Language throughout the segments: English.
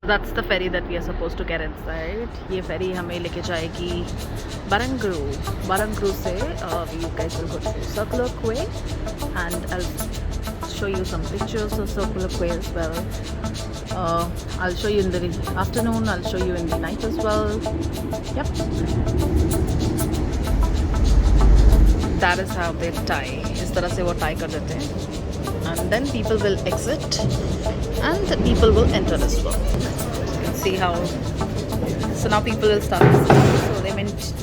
That's the ferry that we are supposed to get inside. ये ferry हमें लेके जाएगी Barangru. Barangru से you guys will go to Circular Quay, and I'll show you some pictures of Circular Quay as well. I'll show you in the afternoon. I'll show you in the night as well. Yep. That is how they tie. इस तरह से वो tie कर देते हैं. And then people will exit and people will enter as well. You can see how. So now people will start. So they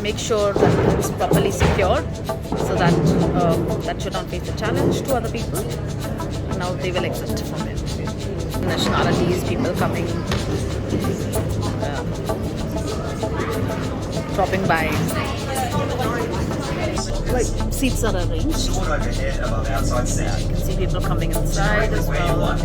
make sure that it's properly secured, so that that should not face a challenge to other people. And now they will exit from it. Nationalities, people coming, dropping by. Like seats are arranged. Yeah, you can see people coming inside as well.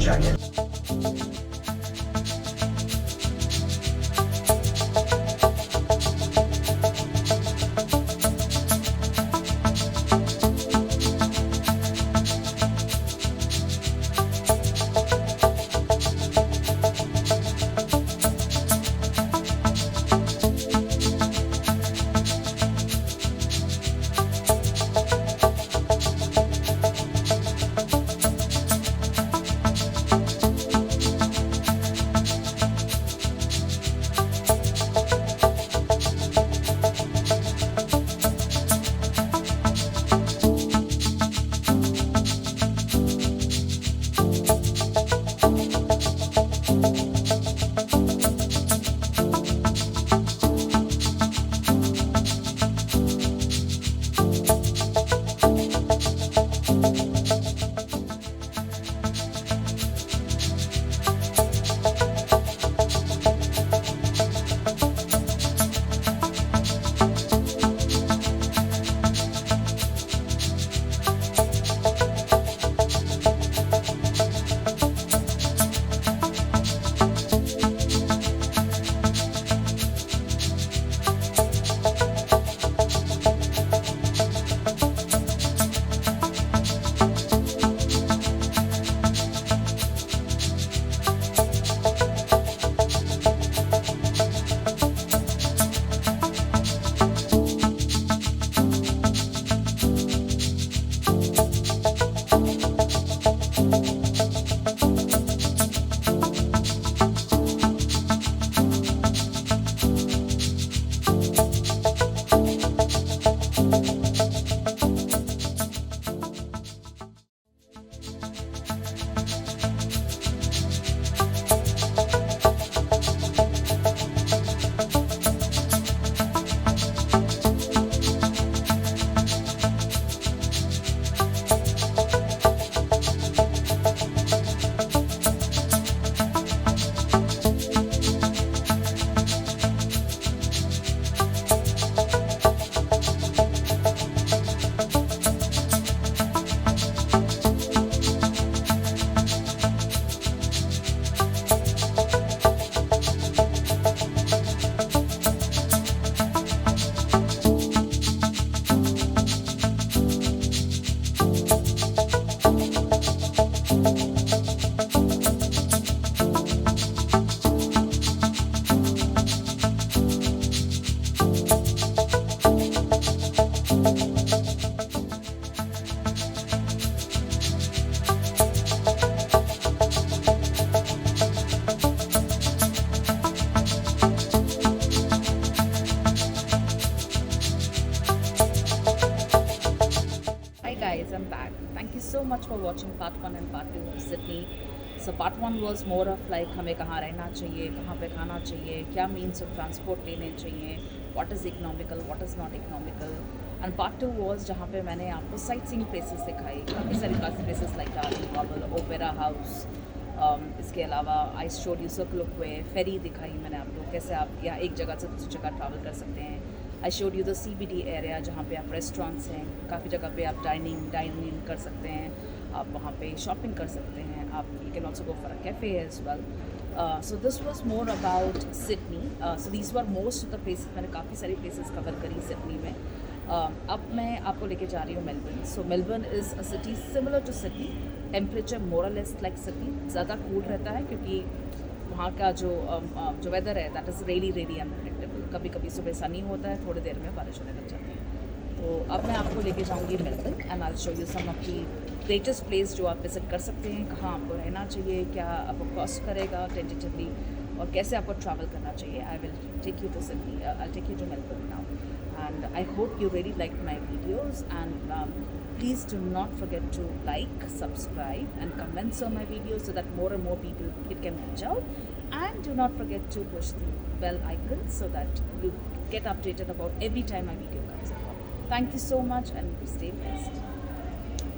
Guys, I'm back. Thank you so much for watching part 1 and part 2 of Sydney. So part 1 was more of like हमें कहाँ रहना चाहिए, कहाँ पे खाना चाहिए, क्या means of transport लेने चाहिए, what is economical, what is not economical. And part 2 was जहाँ पे मैंने आपको साइट सीइंग प्लेसेस दिखाई, काफ़ी सारी places like Darling Harbour, Opera House. इसके अलावा आई शोड यू सर्कुलर क्वे, फेरी दिखाई मैंने आपको, कैसे आप यहाँ एक जगह से दूसरी जगह ट्रैवल कर सकते हैं. I showed you the CBD area जहाँ पे आप रेस्टोरेंट्स हैं, काफ़ी जगह पे आप डाइनिंग कर सकते हैं, आप वहाँ पे शॉपिंग कर सकते हैं, आप you can also go for a cafe as well. So this was more about Sydney. So these were most of the places. मैंने काफ़ी सारी places cover करी सिडनी में. अब मैं आपको लेके जा रही हूँ Melbourne. So Melbourne is a city similar to Sydney. Temperature more or less like Sydney. ज़्यादा cool रहता है क्योंकि वहाँ का जो वेदर है that is really really unpredictable. कभी कभी सुबह सनी होता है, थोड़ी देर में बारिश होने लग जाती है. तो अब मैं आपको लेके जाऊँगी Melbourne and I will show you some of the greatest place जो आप विज़िट कर सकते हैं, कहाँ आपको रहना चाहिए, क्या आपको कॉस्ट करेगा टेंटेटिवली, और कैसे आपको ट्रैवल करना चाहिए. I will take you to Sydney, I take you to Melbourne now. And I hope you really liked my videos, and please do not forget to like, subscribe and comments on my videos so that more and more people it can reach out. And do not forget to push the bell icon so that you get updated about every time my video comes out. Thank you so much and stay blessed.